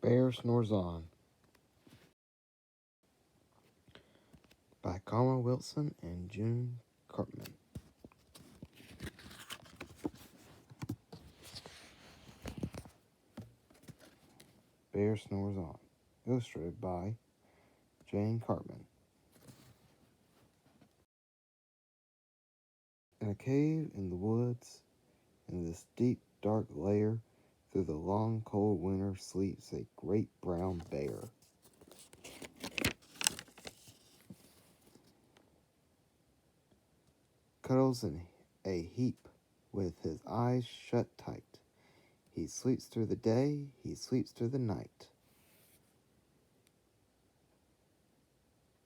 Bear Snores On by Carmel Wilson and June Cartman. Bear Snores On. Illustrated by Jane Cartman. In a cave in the woods, in this deep, dark lair, through the long, cold winter sleeps a great brown bear. Cuddles in a heap with his eyes shut tight. He sleeps through the day, he sleeps through the night.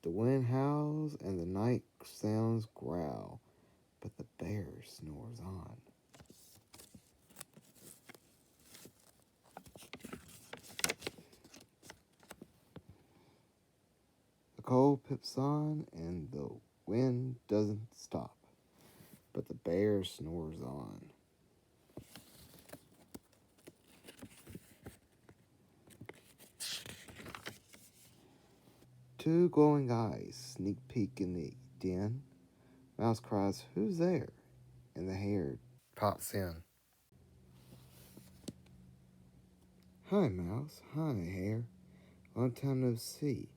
The wind howls and the night sounds growl, but the bear snores on. The cold pips on and the wind doesn't stop, but the bear snores on. Two glowing eyes sneak peek in the den. Mouse cries, "Who's there?" And the hare pops in. "Hi, Mouse. Hi, Hare. Long time no see."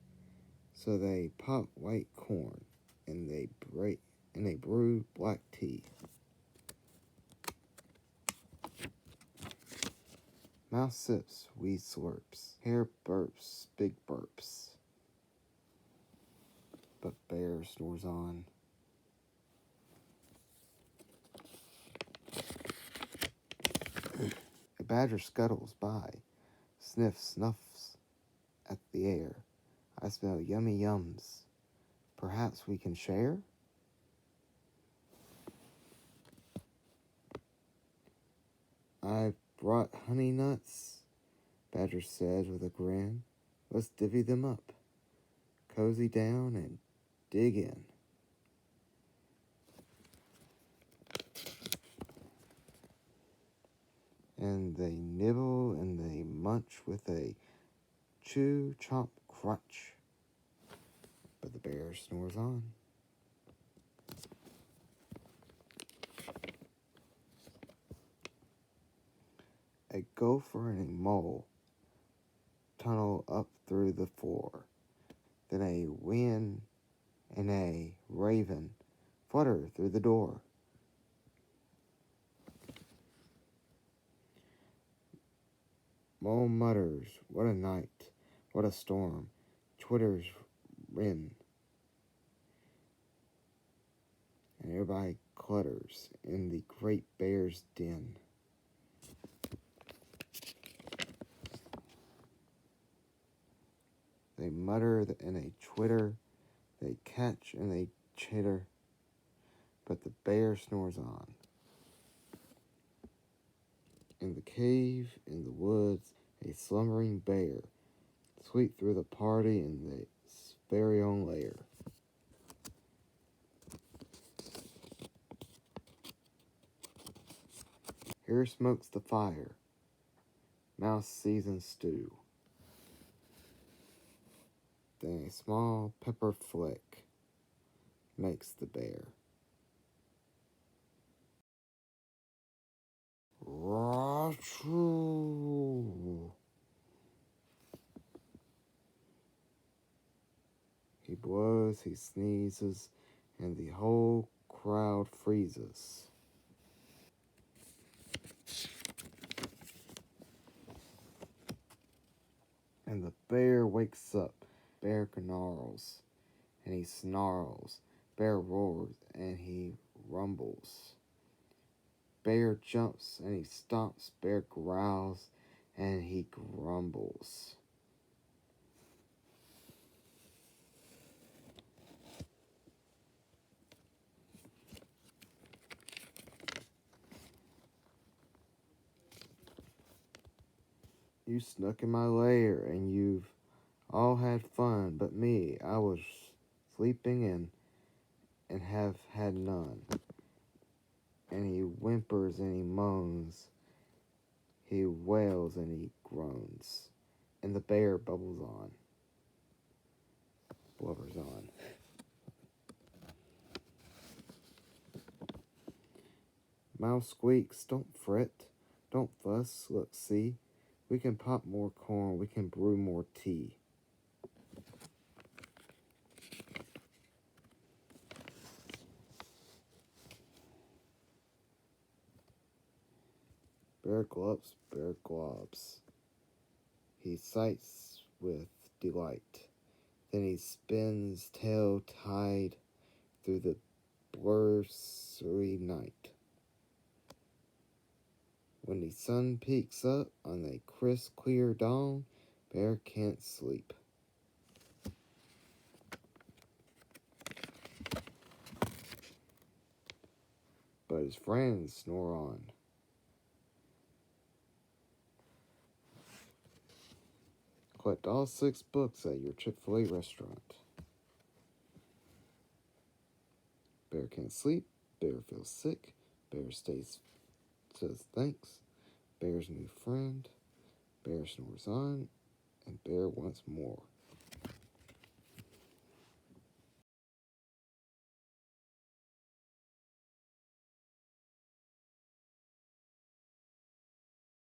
So they pop white corn and they brew black tea. Mouse sips, wee slurps. Hare burps, big burps. But bear snores on. A badger scuttles by, snuffs at the air. I smell yummy yums. Perhaps we can share? "I've brought honey nuts," Badger said with a grin. "Let's divvy them up. Cozy down and dig in." And they nibble and they munch with a chew, chomp, crunch. But the bear snores on. A gopher and a mole tunnel up through the floor. Then a wren and a raven flutter through the door. Mole mutters, "What a night, what a storm." Twitters wren. And everybody clutters in the great bear's den. They mutter and they twitter, they catch and they chitter, but the bear snores on. In the cave, in the woods, a slumbering bear sweep through the party in its very own lair. Here smokes the fire, mouse seasoned stew. Then a small pepper flick makes the bear. Ra-choo. He blows, he sneezes, and the whole crowd freezes. And the bear wakes up. Bear gnarls, and he snarls. Bear roars, and he rumbles. Bear jumps, and he stomps. Bear growls, and he grumbles. You snuck in my lair, and you've all had fun, but me, I was sleeping and have had none. And he whimpers and he moans, he wails and he groans, and the bear blubbers on. Mouse squeaks, don't fret, don't fuss, look, see. We can pop more corn, we can brew more tea. Bear globs. He sights with delight. Then he spins tail tied through the blurry night. When the sun peeks up on a crisp, clear dawn, Bear can't sleep. But his friends snore on. Collect all 6 books at your Chick-fil-A restaurant. Bear can't sleep. Bear feels sick. Bear says thanks. Bear's new friend. Bear snores on. And Bear wants more.